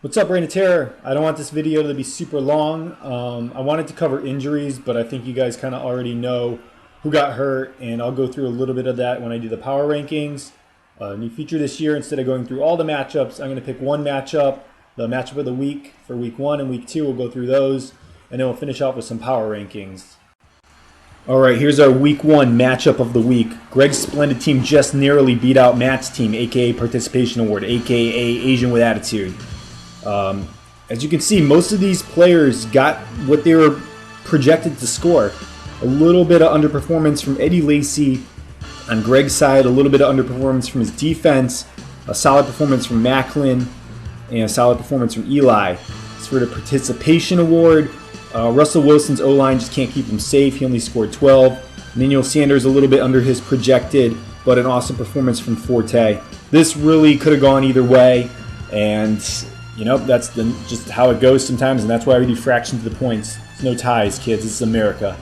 What's up, Reign of Terror? I don't want this video to be super long. I wanted to cover injuries, but I think you guys kind of already know who got hurt, and I'll go through a little bit of that when I do the power rankings. New feature this year, instead of going through all the matchups, I'm going to pick one matchup, the matchup of the week for week 1 and week 2. We'll go through those, and then we'll finish off with some power rankings. All right, here's our week 1 matchup of the week. Greg's splendid team just narrowly beat out Matt's team, aka Participation Award, aka Asian with Attitude. As you can see, most of these players got what they were projected to score. A little bit of underperformance from Eddie Lacy on Greg's side, a little bit of underperformance from his defense, a solid performance from Macklin, and a solid performance from Eli. As for the Participation Award, Russell Wilson's O-line just can't keep him safe. He only scored 12. Manuel Sanders a little bit under his projected, but an awesome performance from Forte. This really could have gone either way, and you know, that's just how it goes sometimes, and that's why we do fractions of the points. There's no ties, kids. This is America.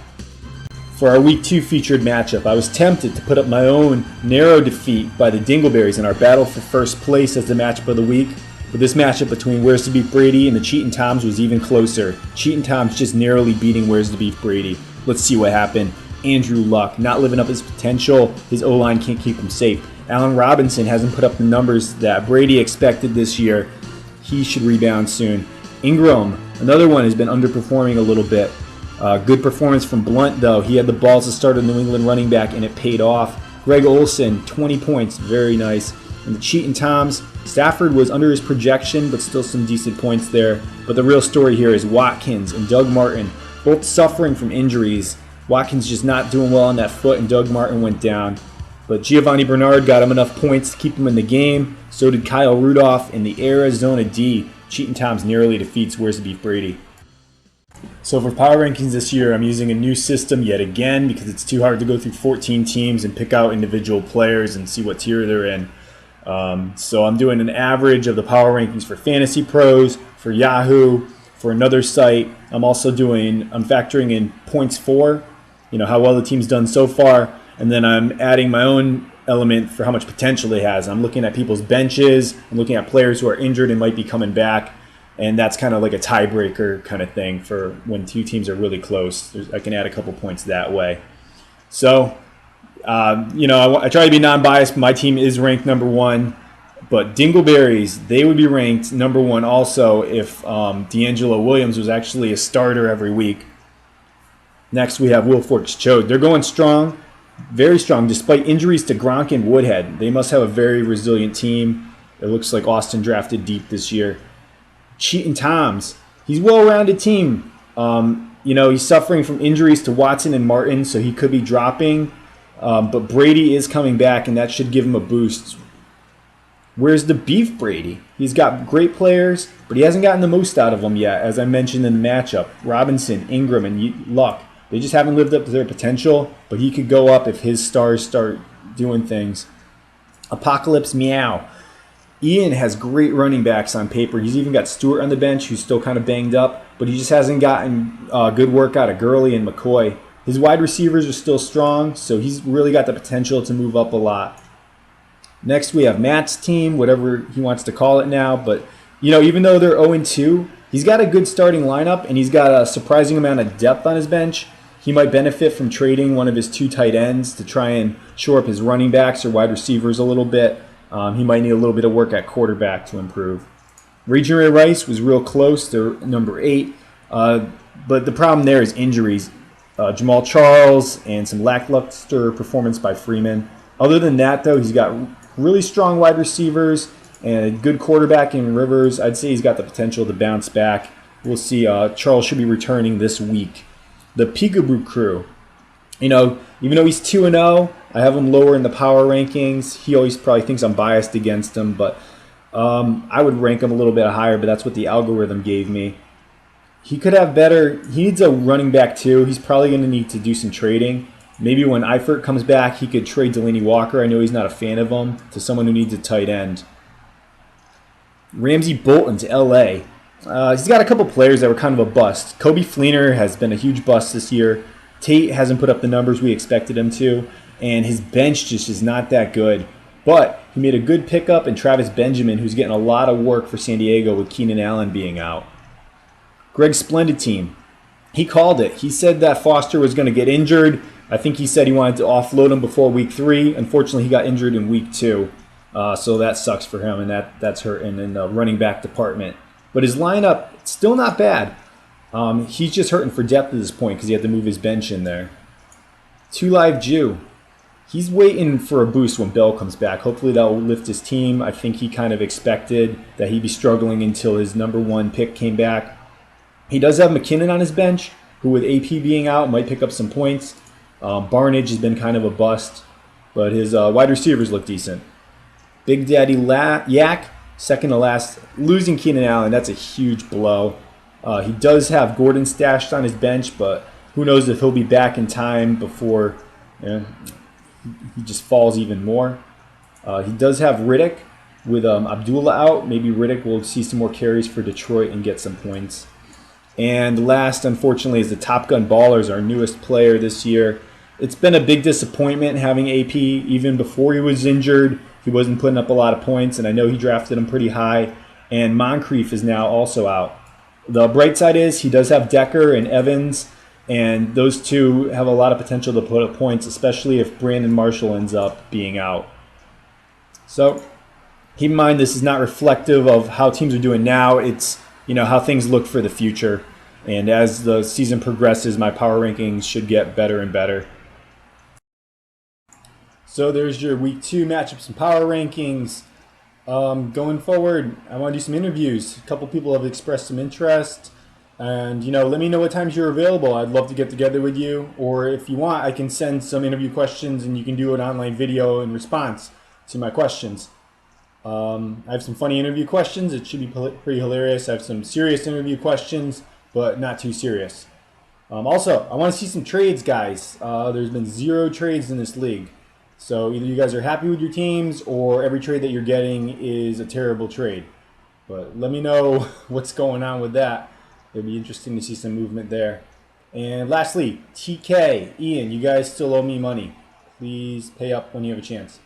For our Week 2 featured matchup, I was tempted to put up my own narrow defeat by the Dingleberries in our battle for first place as the matchup of the week, but this matchup between Where's the Beef Brady and the Cheatin' Toms was even closer. Cheatin' Toms just narrowly beating Where's the Beef Brady. Let's see what happened. Andrew Luck, not living up his potential. His O-line can't keep him safe. Allen Robinson hasn't put up the numbers that Brady expected this year. He should rebound soon. Ingram, another one, has been underperforming a little bit. Good performance from Blunt, though. He had the balls to start a New England running back, and it paid off. Greg Olsen, 20 points. Very nice. And the Cheatin' Toms, Stafford was under his projection, but still some decent points there. But the real story here is Watkins and Doug Martin, both suffering from injuries. Watkins just not doing well on that foot, and Doug Martin went down. But Giovanni Bernard got him enough points to keep him in the game. So did Kyle Rudolph in the Arizona D. Cheatin' Toms narrowly defeats Where's the Beef Brady. So for power rankings this year, I'm using a new system yet again because it's too hard to go through 14 teams and pick out individual players and see what tier they're in. So I'm doing an average of the power rankings for Fantasy Pros, for Yahoo, for another site. I'm factoring in points for, how well the team's done so far. And then I'm adding my own element for how much potential they has. I'm looking at people's benches. I'm looking at players who are injured and might be coming back. And that's kind of like a tiebreaker kind of thing for when two teams are really close. I can add a couple points that way. So, I try to be non-biased. My team is ranked number 1. But Dingleberries, they would be ranked number 1 also if D'Angelo Williams was actually a starter every week. Next, we have Wilfork's Chode. They're going strong. Very strong, despite injuries to Gronk and Woodhead. They must have a very resilient team. It looks like Austin drafted deep this year. Cheatin' Toms, he's a well-rounded team. He's suffering from injuries to Watson and Martin, so he could be dropping. But Brady is coming back, and that should give him a boost. Where's the Beef Brady? He's got great players, but he hasn't gotten the most out of them yet, as I mentioned in the matchup. Robinson, Ingram, and Luck. They just haven't lived up to their potential, but he could go up if his stars start doing things. Apocalypse Meow. Ian has great running backs on paper. He's even got Stewart on the bench, who's still kind of banged up, but he just hasn't gotten good work out of Gurley and McCoy. His wide receivers are still strong, so he's really got the potential to move up a lot. Next, we have Matt's team, whatever he wants to call it now, but even though they're 0-2, he's got a good starting lineup, and he's got a surprising amount of depth on his bench. He might benefit from trading one of his 2 tight ends to try and shore up his running backs or wide receivers a little bit. He might need a little bit of work at quarterback to improve. Raging Ray Rice was real close. They're number 8. But the problem there is injuries. Jamal Charles and some lackluster performance by Freeman. Other than that, though, he's got really strong wide receivers and a good quarterback in Rivers. I'd say he's got the potential to bounce back. We'll see. Charles should be returning this week. The Peekaboo Crew. Even though he's 2-0, I have him lower in the power rankings. He always probably thinks I'm biased against him, but I would rank him a little bit higher, but that's what the algorithm gave me. He could have better. He needs a running back too. He's probably going to need to do some trading. Maybe when Eifert comes back, he could trade Delaney Walker. I know he's not a fan of him, to someone who needs a tight end. Ramsey Bolton to LA. He's got a couple players that were kind of a bust. Kobe Fleener has been a huge bust this year. Tate hasn't put up the numbers we expected him to, and his bench just is not that good. But He made a good pickup in Travis Benjamin, who's getting a lot of work for San Diego with Keenan Allen being out. Greg's Splendid team. He called it. He said that Foster was going to get injured. I think he said he wanted to offload him before week 3. Unfortunately, he got injured in week 2. So that sucks for him, and that's hurting in the running back department. But his lineup, still not bad. He's just hurting for depth at this point because he had to move his bench in there. 2 Live Jew. He's waiting for a boost when Bell comes back. Hopefully that will lift his team. I think he kind of expected that he'd be struggling until his number 1 pick came back. He does have McKinnon on his bench, who with AP being out might pick up some points. Barnage has been kind of a bust, but his wide receivers look decent. Big Daddy Yak, second to last, losing Keenan Allen. That's a huge blow. He does have Gordon stashed on his bench, but who knows if he'll be back in time before he just falls even more. He does have Riddick with Abdullah out. Maybe Riddick will see some more carries for Detroit and get some points. And last, unfortunately, is the Top Gun Ballers, our newest player this year. It's been a big disappointment having AP. Even before he was injured, he wasn't putting up a lot of points, and I know he drafted him pretty high. And Moncrief is now also out. The bright side is he does have Decker and Evans, and those two have a lot of potential to put up points, especially if Brandon Marshall ends up being out. So keep in mind this is not reflective of how teams are doing now. It's how things look for the future. And as the season progresses, my power rankings should get better and better. So there's your week 2 matchups and power rankings. Going forward, I want to do some interviews. A couple people have expressed some interest. And, let me know what times you're available. I'd love to get together with you. Or if you want, I can send some interview questions and you can do an online video in response to my questions. I have some funny interview questions. It should be pretty hilarious. I have some serious interview questions, but not too serious. Also, I want to see some trades, guys. There's been 0 trades in this league. So either you guys are happy with your teams or every trade that you're getting is a terrible trade. But let me know what's going on with that. It'll be interesting to see some movement there. And lastly, TK, Ian, you guys still owe me money. Please pay up when you have a chance.